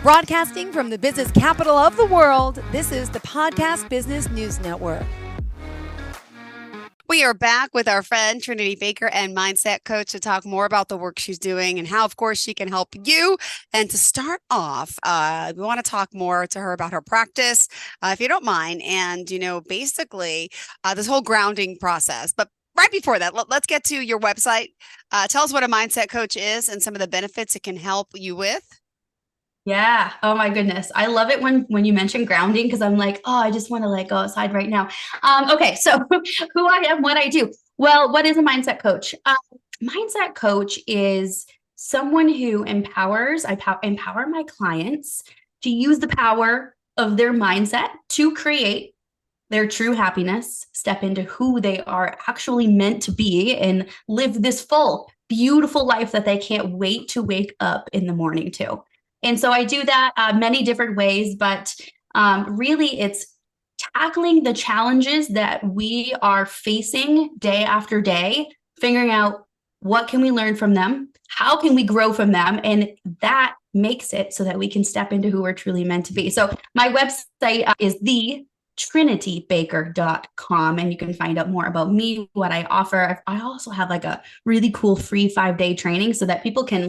Broadcasting from the business capital of the world, this is the Podcast Business News Network. We are back with our friend Trinity Baker and mindset coach to talk more about the work she's doing and how, of course, she can help you. And to start off, we want to talk more to her about her practice, if you don't mind, and, basically this whole grounding process. But right before that, let's get to your website. Tell us what a mindset coach is and some of the benefits it can help you with. Yeah. Oh my goodness. I love it when you mention grounding because I'm like, oh, I just want to go outside right now. Okay. So who I am, what I do. Well, what is a mindset coach? Mindset coach is someone who empowers, empower my clients to use the power of their mindset to create their true happiness, step into who they are actually meant to be and live this full, beautiful life that they can't wait to wake up in the morning to. And so I do that many different ways, but really it's tackling the challenges that we are facing day after day, figuring out what can we learn from them, how can we grow from them, and that makes it so that we can step into who we're truly meant to be. So my website is TrinityBaker.com, and you can find out more about me, what I offer. I also have a really cool free 5-day training so that people can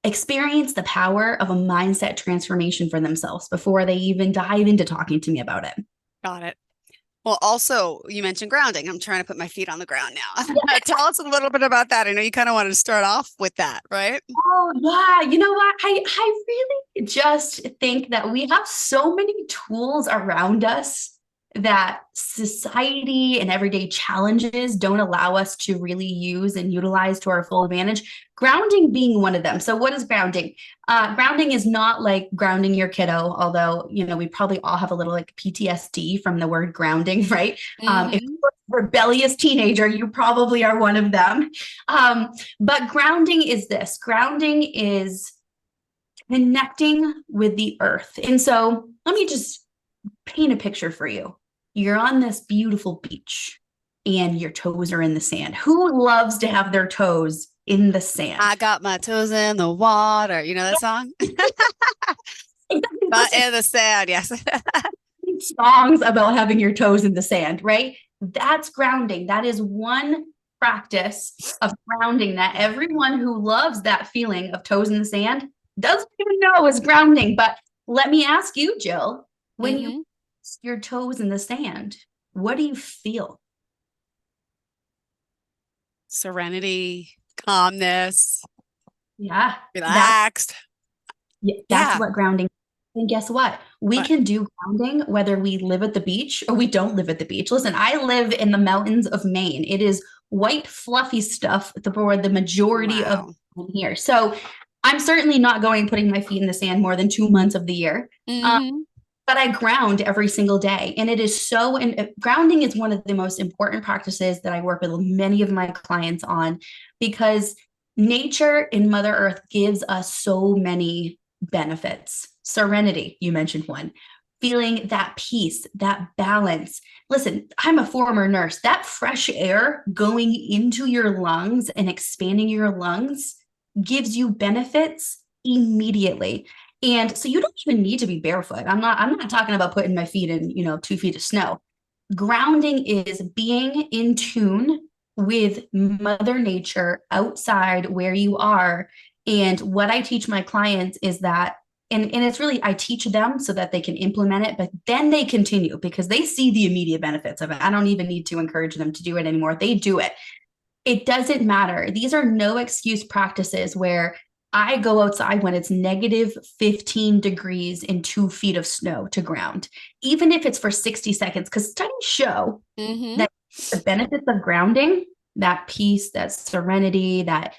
experience the power of a mindset transformation for themselves before they even dive into talking to me about it. Got it. Well, also, you mentioned grounding. I'm trying to put my feet on the ground now. Tell us a little bit about that. I know you kind of wanted to start off with that, right? Oh, yeah. You know what? I really just think that we have so many tools around us that society and everyday challenges don't allow us to really use and utilize to our full advantage. Grounding being one of them. So what is grounding? Grounding is not like grounding your kiddo, although, we probably all have a little PTSD from the word grounding, right? Mm-hmm. If you're a rebellious teenager, you probably are one of them. But grounding is this. Grounding is connecting with the earth. And so let me just paint a picture for you. You're on this beautiful beach and your toes are in the sand. Who loves to have their toes in the sand? I got my toes in the water. You know that song? Not in the sand, yes. Songs about having your toes in the sand, right? That's grounding. That is one practice of grounding that everyone who loves that feeling of toes in the sand doesn't even know is grounding. But let me ask you, Jill, when you your toes in the sand, what do you feel? Serenity, calmness. Yeah. Relaxed. That's what grounding is. And guess what? We can do grounding whether we live at the beach or we don't live at the beach. Listen, I live in the mountains of Maine. It is white, fluffy stuff for the majority of here. So I'm certainly not putting my feet in the sand more than 2 months of the year. But I ground every single day. And it is grounding is one of the most important practices that I work with many of my clients on, because nature in Mother Earth gives us so many benefits. Serenity, you mentioned one. Feeling that peace, that balance. Listen, I'm a former nurse. That fresh air going into your lungs and expanding your lungs gives you benefits immediately. And so you don't even need to be barefoot. I'm not talking about putting my feet in, 2 feet of snow. Grounding is being in tune with Mother Nature outside where you are. And what I teach my clients is that, and it's really, I teach them so that they can implement it, but then they continue because they see the immediate benefits of it. I don't even need to encourage them to do it anymore. They do it. It doesn't matter. These are no excuse practices where I go outside when it's negative 15 degrees and 2 feet of snow to ground, even if it's for 60 seconds, because studies show that the benefits of grounding, that peace, that serenity, that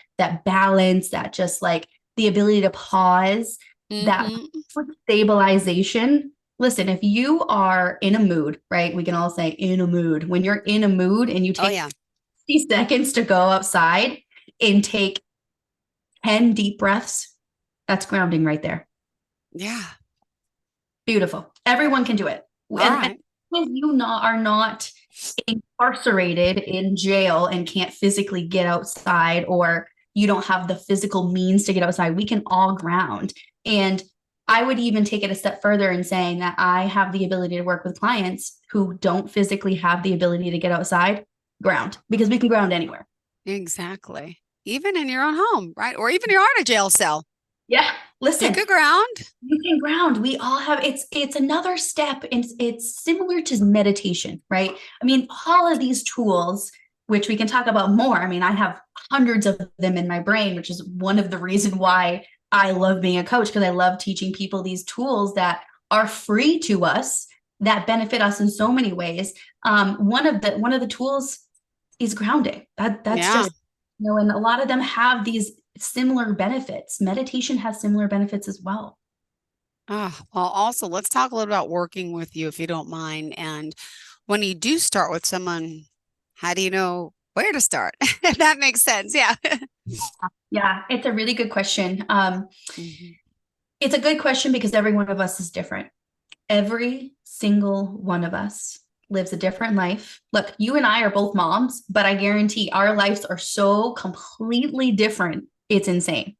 balance, that just the ability to pause, that stabilization. Listen, if you are in a mood, right? We can all say in a mood. When you're in a mood and you take 60 seconds to go outside and take 10 deep breaths, that's grounding right there. Yeah. Beautiful. Everyone can do it. And you are not incarcerated in jail and can't physically get outside, or you don't have the physical means to get outside, we can all ground. And I would even take it a step further in saying that I have the ability to work with clients who don't physically have the ability to get outside, ground, because we can ground anywhere. Exactly. Even in your own home, right? Or even you're in a jail cell. Yeah. Listen, you could ground. You can ground. We all have, it's another step. It's similar to meditation, right? I mean, all of these tools, which we can talk about more. I mean, I have hundreds of them in my brain, which is one of the reasons why I love being a coach, because I love teaching people these tools that are free to us, that benefit us in so many ways. One of the tools is grounding. That's just, and a lot of them have these similar benefits. Meditation has similar benefits as well. Well, also, let's talk a little about working with you, if you don't mind. And when you do start with someone, how do you know where to start? If that makes sense. Yeah. Yeah, it's a really good question. It's a good question because every one of us is different. Every single one of us lives a different life. Look, you and I are both moms, but I guarantee our lives are so completely different. It's insane.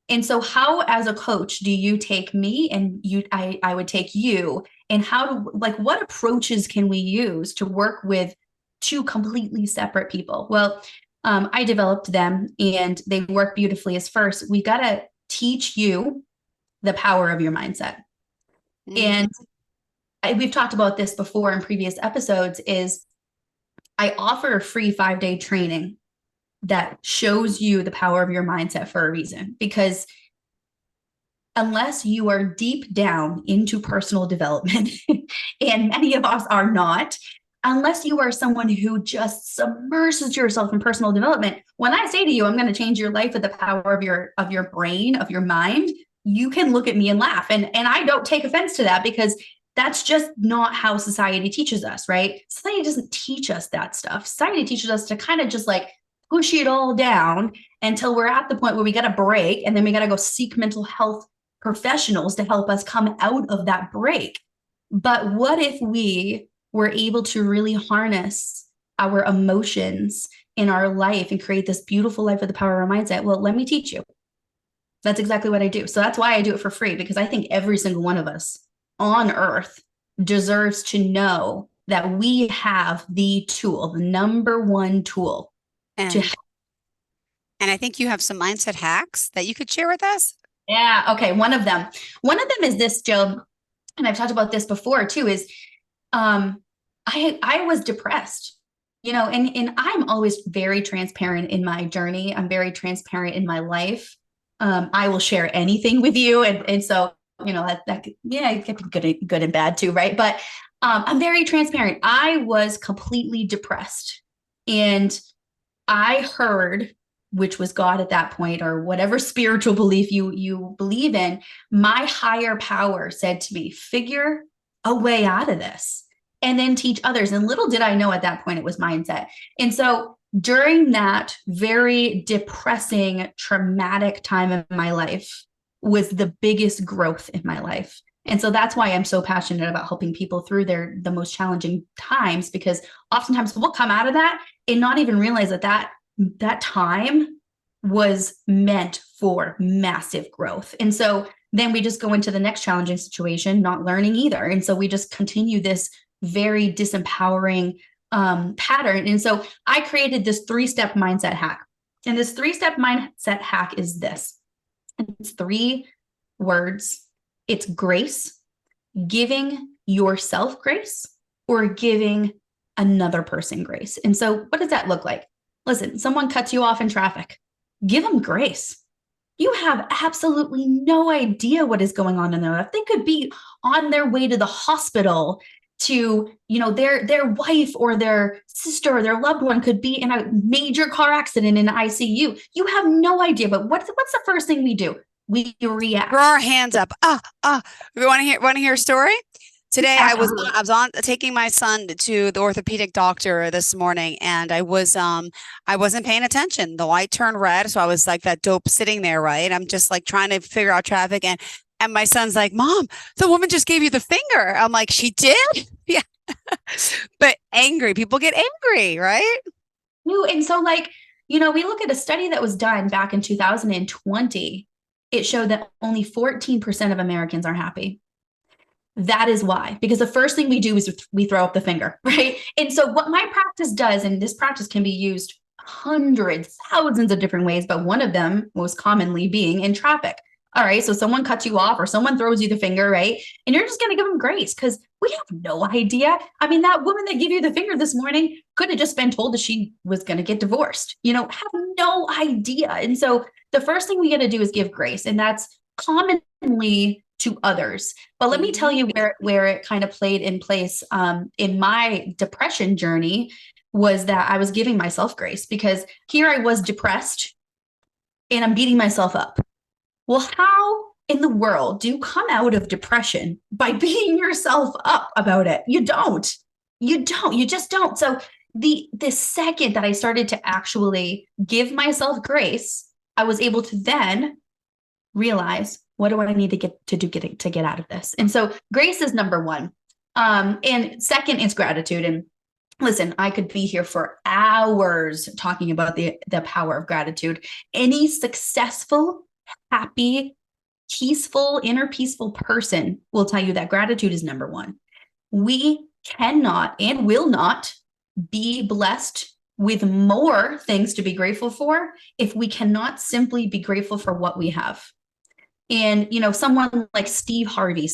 And so how, as a coach, do you take me and I would take you, and what approaches can we use to work with two completely separate people? Well, I developed them and they work beautifully. As first, we got to teach you the power of your mindset. And we've talked about this before in previous episodes, is I offer a free 5-day training that shows you the power of your mindset for a reason. Because unless you are deep down into personal development, and many of us are not, unless you are someone who just submerges yourself in personal development, when I say to you, I'm going to change your life with the power of your brain, of your mind, you can look at me and laugh. And I don't take offense to that, because that's just not how society teaches us, right? Society doesn't teach us that stuff. Society teaches us to kind of just like push it all down until we're at the point where we got to break, and then we got to go seek mental health professionals to help us come out of that break. But what if we were able to really harness our emotions in our life and create this beautiful life with the power of our mindset? Well, let me teach you. That's exactly what I do. So that's why I do it for free, because I think every single one of us on earth deserves to know that we have the tool, the number one tool to help. And I think you have some mindset hacks that you could share with us. Yeah. Okay. One of them is this, Jill, and I've talked about this before too, is I was depressed, and I'm always very transparent in my journey. I'm very transparent in my life. I will share anything with you. And so, it can be good and bad too. Right. But I'm very transparent. I was completely depressed, and I heard, which was God at that point, or whatever spiritual belief you believe in, my higher power said to me, figure a way out of this and then teach others. And little did I know at that point it was mindset. And so during that very depressing, traumatic time in my life was the biggest growth in my life. And so that's why I'm so passionate about helping people through the most challenging times, because oftentimes we'll come out of that and not even realize that time was meant for massive growth. And so then we just go into the next challenging situation, not learning either. And so we just continue this very disempowering pattern. And so I created this 3-step mindset hack. And this 3-step mindset hack is this. It's 3 words. It's grace, giving yourself grace, or giving another person grace. And so what does that look like? Listen, someone cuts you off in traffic. Give them grace. You have absolutely no idea what is going on in their life. They could be on their way to the hospital to, their wife or their sister or their loved one could be in a major car accident in the ICU. You have no idea. But what's the first thing we do? We react. Throw our hands up. We want to hear a story? Today, I was on taking my son to the orthopedic doctor this morning, and I wasn't paying attention. The light turned red, so I was like that dope sitting there, right? I'm just like trying to figure out traffic, and my son's like, "Mom, the woman just gave you the finger." I'm like, "She did?" Yeah, but angry people get angry, right? And so, we look at a study that was done back in 2020. it showed that only 14% of Americans are happy. That is why, because the first thing we do is we throw up the finger, right? And so what my practice does, and this practice can be used hundreds, thousands of different ways, but one of them most commonly being in traffic. All right, so someone cuts you off or someone throws you the finger, right? And you're just going to give them grace because we have no idea. I mean, that woman that gave you the finger this morning could have just been told that she was going to get divorced, have no idea. And so the first thing we got to do is give grace, and that's commonly to others. But let me tell you where it kind of played in place in my depression journey was that I was giving myself grace, because here I was depressed and I'm beating myself up. Well, how in the world do you come out of depression by beating yourself up about it? You don't. You just don't. So the second that I started to actually give myself grace, I was able to then realize, what do I need to get out of this? And so grace is number one. And second is gratitude. And listen, I could be here for hours talking about the power of gratitude. Any successful, happy, inner peaceful person will tell you that gratitude is number one. We cannot and will not be blessed with more things to be grateful for if we cannot simply be grateful for what we have. And, someone like Steve Harvey,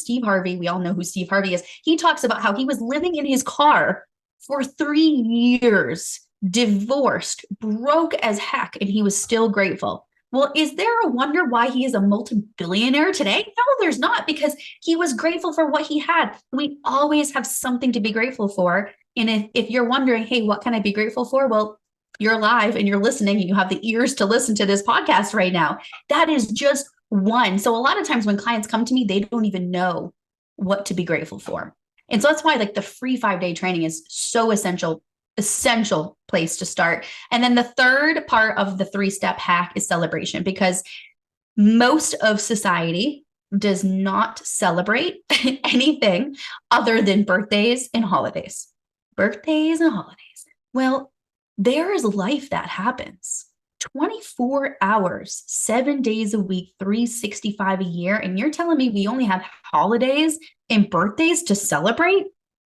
we all know who Steve Harvey is. He talks about how he was living in his car for 3 years, divorced, broke as heck, and he was still grateful. Well, is there a wonder why he is a multi-billionaire today? No, there's not, because he was grateful for what he had. We always have something to be grateful for. And if you're wondering, hey, what can I be grateful for? Well, you're alive and you're listening and you have the ears to listen to this podcast right now. That is just one. So a lot of times when clients come to me, they don't even know what to be grateful for. And so that's why the free 5-day training is so essential place to start. And then the third part of the 3-step hack is celebration, because most of society does not celebrate anything other than birthdays and holidays. Well, there is life that happens 24 hours, 7 days a week, 365 a year. And you're telling me we only have holidays and birthdays to celebrate?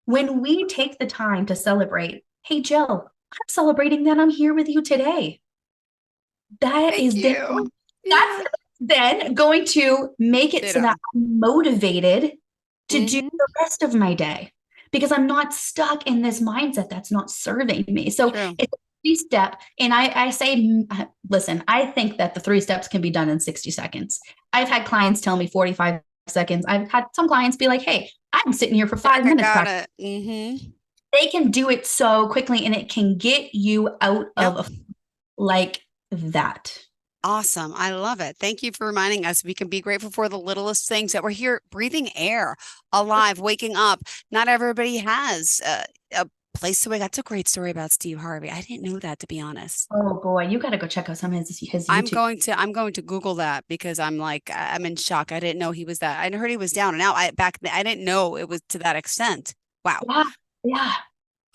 When we take the time to celebrate, hey, Jill, I'm celebrating that I'm here with you today. That's then going to make it so that I'm motivated to do the rest of my day, because I'm not stuck in this mindset that's not serving me. So it's a 3-step. And I say, listen, I think that the 3 steps can be done in 60 seconds. I've had clients tell me 45 seconds. I've had some clients be like, hey, I'm sitting here for 5 minutes. They can do it so quickly, and it can get you out of like that. Awesome. I love it. Thank you for reminding us we can be grateful for the littlest things, that we're here breathing air, alive, waking up. Not everybody has a place to wake. That's a great story about Steve Harvey. I didn't know that, to be honest. Oh boy, you got to go check out some of his YouTube. I'm going to Google that, because I'm in shock. I didn't know he was that. I heard he was down and out. I didn't know it was to that extent. Wow. Yeah.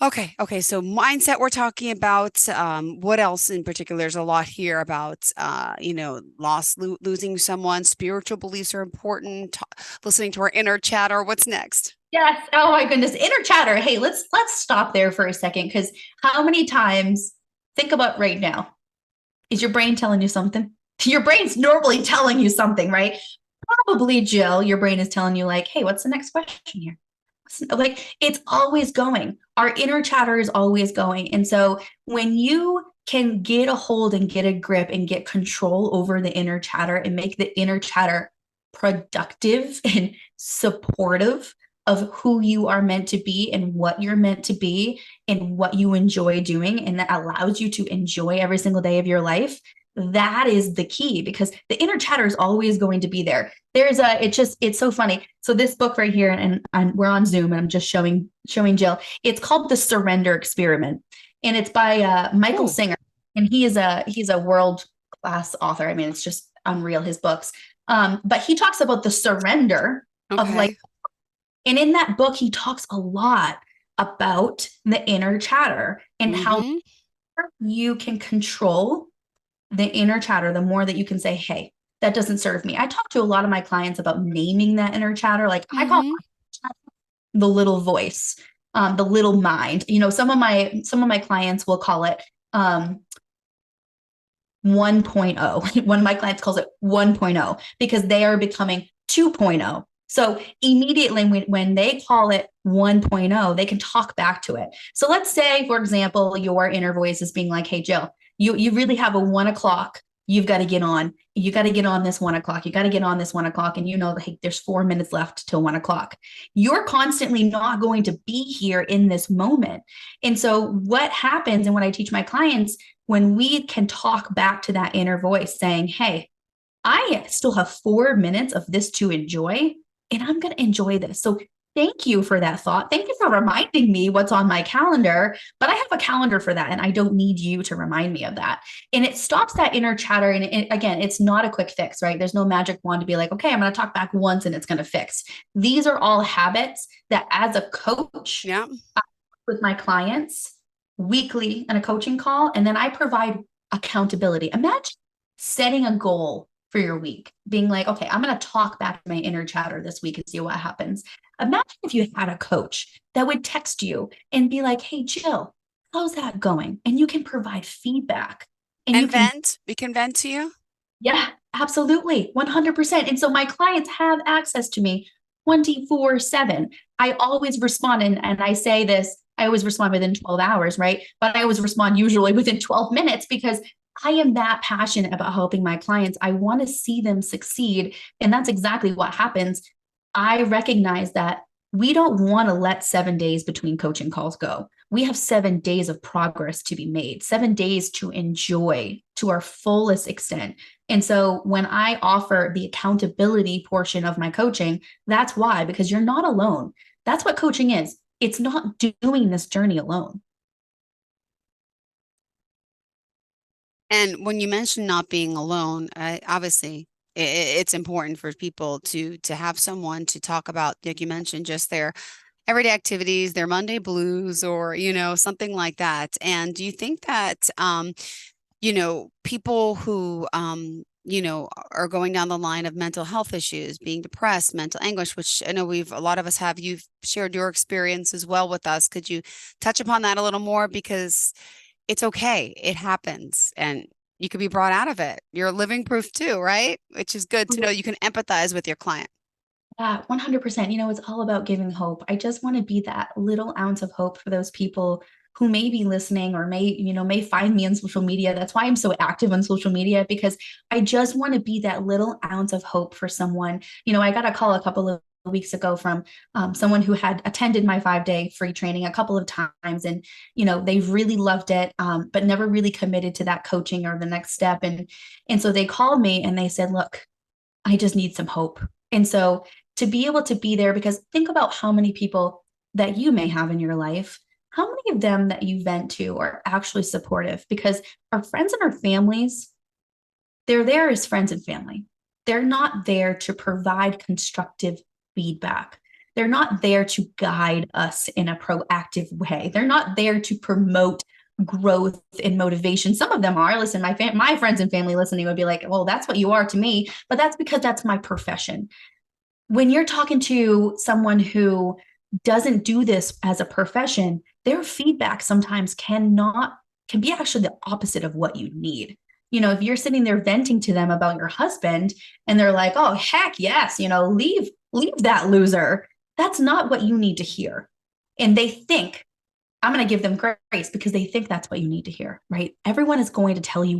Okay. So mindset, we're talking about, what else in particular? There's a lot here about, losing someone. Spiritual beliefs are important. Listening to our inner chatter. What's next? Yes. Oh my goodness. Inner chatter. Hey, let's stop there for a second, because how many times, think about right now, is your brain telling you something? Your brain's normally telling you something, right? Probably, Jill, your brain is telling you hey, what's the next question here? It's always going. Our inner chatter is always going. And so when you can get a hold and get a grip and get control over the inner chatter and make the inner chatter productive and supportive of who you are meant to be and what you're meant to be and what you enjoy doing, and that allows you to enjoy every single day of your life, that is the key, because the inner chatter is always going to be there. It's so funny. So this book right here, and we're on Zoom and I'm just showing Jill. It's called The Surrender Experiment, and it's by Michael Singer. And he's a world-class author. I mean, it's just unreal, his books. But he talks about the surrender of and in that book, he talks a lot about the inner chatter and how you can control the inner chatter, the more that you can say, hey, that doesn't serve me. I talk to a lot of my clients about naming that inner chatter. Like I call the little voice, the little mind. Some of my clients will call it 1.0. One of my clients calls it 1.0 because they are becoming 2.0. So immediately when they call it 1.0, they can talk back to it. So let's say, for example, your inner voice is being like, hey, Jill, you really have a 1 o'clock. You've got to get on. You got to get on this 1 o'clock. You got to get on this 1 o'clock. And hey, there's 4 minutes left till 1 o'clock. You're constantly not going to be here in this moment. And so what happens, and what I teach my clients, when we can talk back to that inner voice saying, hey, I still have 4 minutes of this to enjoy, and I'm going to enjoy this. So thank you for that thought. Thank you for reminding me what's on my calendar, but I have a calendar for that, and I don't need you to remind me of that. And it stops that inner chatter. And again, it's not a quick fix, right? There's no magic wand to be like, okay, I'm going to talk back once and it's going to fix. These are all habits that as a coach, I work with my clients weekly in a coaching call, and then I provide accountability. Imagine setting a goal for your week, being like, okay, I'm going to talk back to my inner chatter this week and see what happens. Imagine if you had a coach that would text you and be like, hey, Jill, how's that going? And you can provide feedback. And we can vent to you? Yeah, absolutely. 100%. And so my clients have access to me 24/7. I always respond. And I say this, I always respond within 12 hours, right? But I always respond usually within 12 minutes because I am that passionate about helping my clients. I want to see them succeed. And that's exactly what happens. I recognize that we don't want to let 7 days between coaching calls go. We have 7 days of progress to be made, 7 days to enjoy to our fullest extent. And so when I offer the accountability portion of my coaching, that's why, because you're not alone. That's what coaching is. It's not doing this journey alone. And when you mention not being alone, obviously it's important for people to have someone to talk about, like you mentioned, just their everyday activities, their Monday blues, or, something like that. And do you think that, people who, are going down the line of mental health issues, being depressed, mental anguish, which I know a lot of us have, you've shared your experience as well with us. Could you touch upon that a little more? Because it's okay. It happens and you can be brought out of it. You're living proof too, right? Which is good to know you can empathize with your client. Yeah, 100%. It's all about giving hope. I just want to be that little ounce of hope for those people who may be listening or may find me on social media. That's why I'm so active on social media, because I just want to be that little ounce of hope for someone. I got a call a couple of weeks ago from someone who had attended my 5-day free training a couple of times, and they really loved it, but never really committed to that coaching or the next step. And so they called me and they said, look, I just need some hope. And so to be able to be there, because think about how many people that you may have in your life, how many of them that you vent to are actually supportive? Because our friends and our families, they're there as friends and family. They're not there to provide constructive feedback. They're not there to guide us in a proactive way. They're not there to promote growth and motivation. Some of them are. Listen, my friends and family listening would be like, well, that's what you are to me, but that's because that's my profession. When you're talking to someone who doesn't do this as a profession, their feedback sometimes can be actually the opposite of what you need. If you're sitting there venting to them about your husband and they're like, oh, heck yes, leave that loser. That's not what you need to hear. And they think, I'm going to give them grace because they think that's what you need to hear, right? Everyone is going to tell you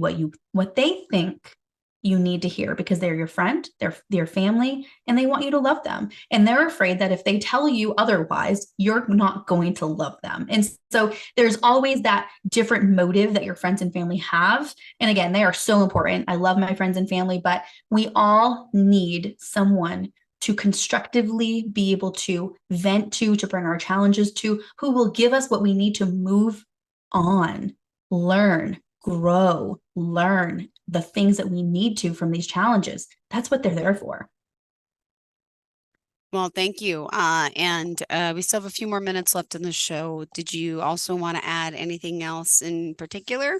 what they think you need to hear because they're your friend, they're their family, and they want you to love them. And they're afraid that if they tell you otherwise, you're not going to love them. And so there's always that different motive that your friends and family have. And again, they are so important. I love my friends and family, but we all need someone to constructively be able to vent to bring our challenges to, who will give us what we need to move on, learn, grow, learn the things that we need to from these challenges. That's what they're there for. Well, thank you. And we still have a few more minutes left in the show. Did you also want to add anything else in particular?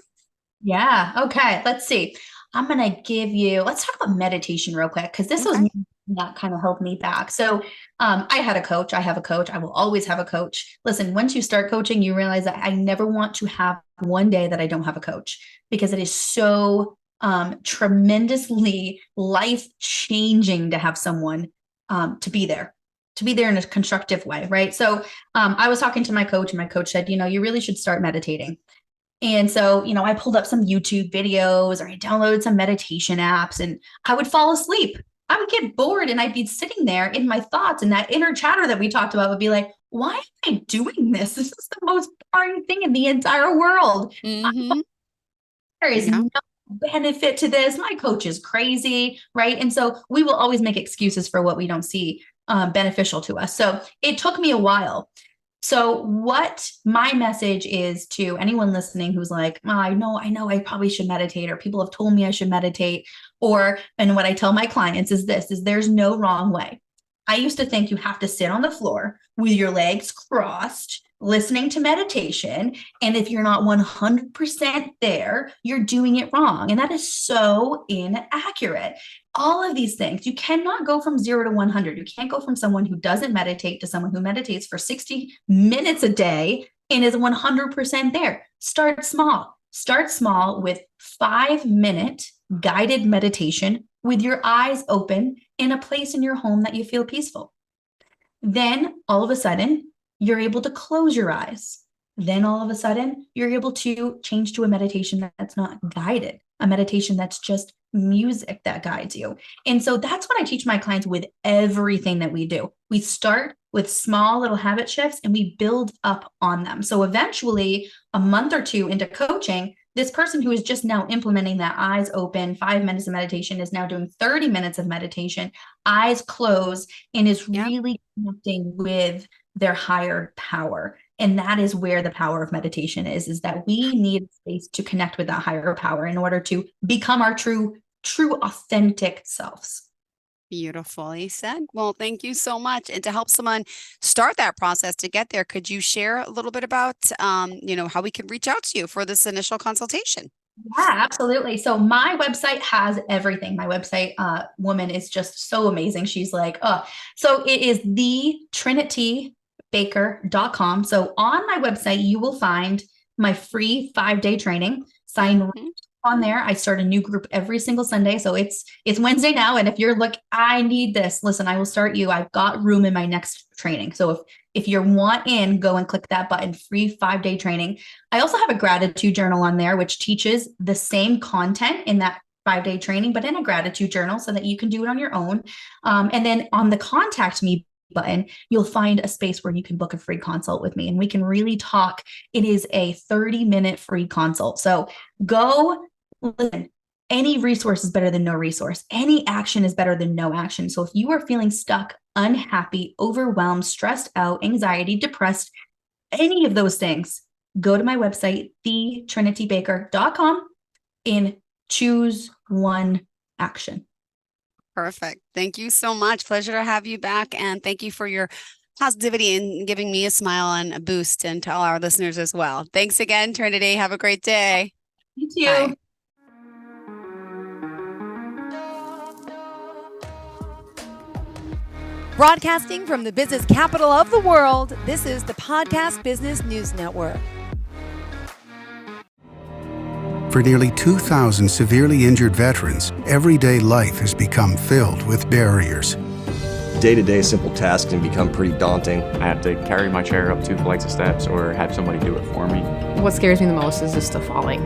Yeah. Okay. Let's see. I'm going to give you, let's talk about meditation real quick, because this was that kind of helped me back. So I had a coach. I have a coach. I will always have a coach. Listen, once you start coaching, you realize that I never want to have one day that I don't have a coach, because it is so tremendously life-changing to have someone to be there in a constructive way, right? So I was talking to my coach, and my coach said, you really should start meditating. And so, I pulled up some YouTube videos, or I downloaded some meditation apps, and I would fall asleep. I would get bored, and I'd be sitting there in my thoughts, and that inner chatter that we talked about would be like, why am I doing this? This is the most boring thing in the entire world. Mm-hmm. There is no benefit to this. My coach is crazy, right? And so we will always make excuses for what we don't see beneficial to us. So it took me a while. So what my message is to anyone listening who's like, I know I probably should meditate, or people have told me I should meditate, and what I tell my clients is there's no wrong way. I used to think you have to sit on the floor with your legs crossed, listening to meditation. And if you're not 100% there, you're doing it wrong. And that is so inaccurate. All of these things, you cannot go from 0 to 100. You can't go from someone who doesn't meditate to someone who meditates for 60 minutes a day and is 100% there. Start small. Start small with 5-minute guided meditation with your eyes open in a place in your home that you feel peaceful. Then all of a sudden, you're able to close your eyes. Then all of a sudden, you're able to change to a meditation that's not guided, a meditation that's just music that guides you. And so that's what I teach my clients with everything that we do. We start with small little habit shifts, and we build up on them. So eventually, a month or two into coaching, this person who is just now implementing that eyes open, 5 minutes of meditation is now doing 30 minutes of meditation, eyes closed, and is really connecting with their higher power. And that is where the power of meditation is that we need space to connect with that higher power in order to become our true, authentic selves. Beautifully said. Well, thank you so much. And to help someone start that process to get there, could you share a little bit about, how we can reach out to you for this initial consultation? Yeah, absolutely. So my website has everything. My website woman is just so amazing. She's like, so it is thetrinity.baker.com. So on my website, you will find my free 5-day training. Sign on there. I start a new group every single Sunday. So it's Wednesday now. And if you're like, I need this, listen, I will start you. I've got room in my next training. So if you want in, go and click that button, free 5-day training. I also have a gratitude journal on there, which teaches the same content in that 5-day training, but in a gratitude journal so that you can do it on your own. And then on the contact me button, you'll find a space where you can book a free consult with me, and we can really talk. It is a 30-minute free consult. So go listen. Any resource is better than no resource. Any action is better than no action. So if you are feeling stuck, unhappy, overwhelmed, stressed out, anxiety, depressed, any of those things, go to my website, thetrinity.baker.com, and choose one action. Perfect. Thank you so much. Pleasure to have you back. And thank you for your positivity and giving me a smile and a boost, and to all our listeners as well. Thanks again, Trinity. Have a great day. You too. Bye. Broadcasting from the business capital of the world, this is the Podcast Business News Network. For nearly 2,000 severely injured veterans, everyday life has become filled with barriers. Day-to-day simple tasks can become pretty daunting. I have to carry my chair up 2 flights of steps or have somebody do it for me. What scares me the most is just the falling.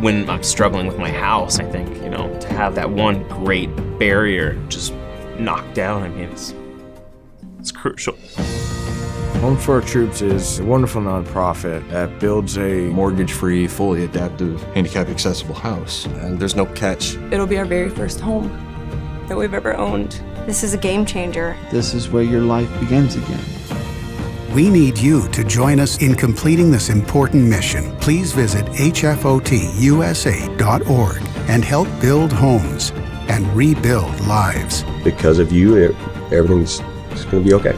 When I'm struggling with my house, I think, to have that one great barrier just knocked down, it's crucial. Home for Our Troops is a wonderful nonprofit that builds a mortgage-free, fully adaptive, handicap-accessible house. And there's no catch. It'll be our very first home that we've ever owned. This is a game changer. This is where your life begins again. We need you to join us in completing this important mission. Please visit hfotusa.org and help build homes and rebuild lives. Because of you, everything's going to be okay.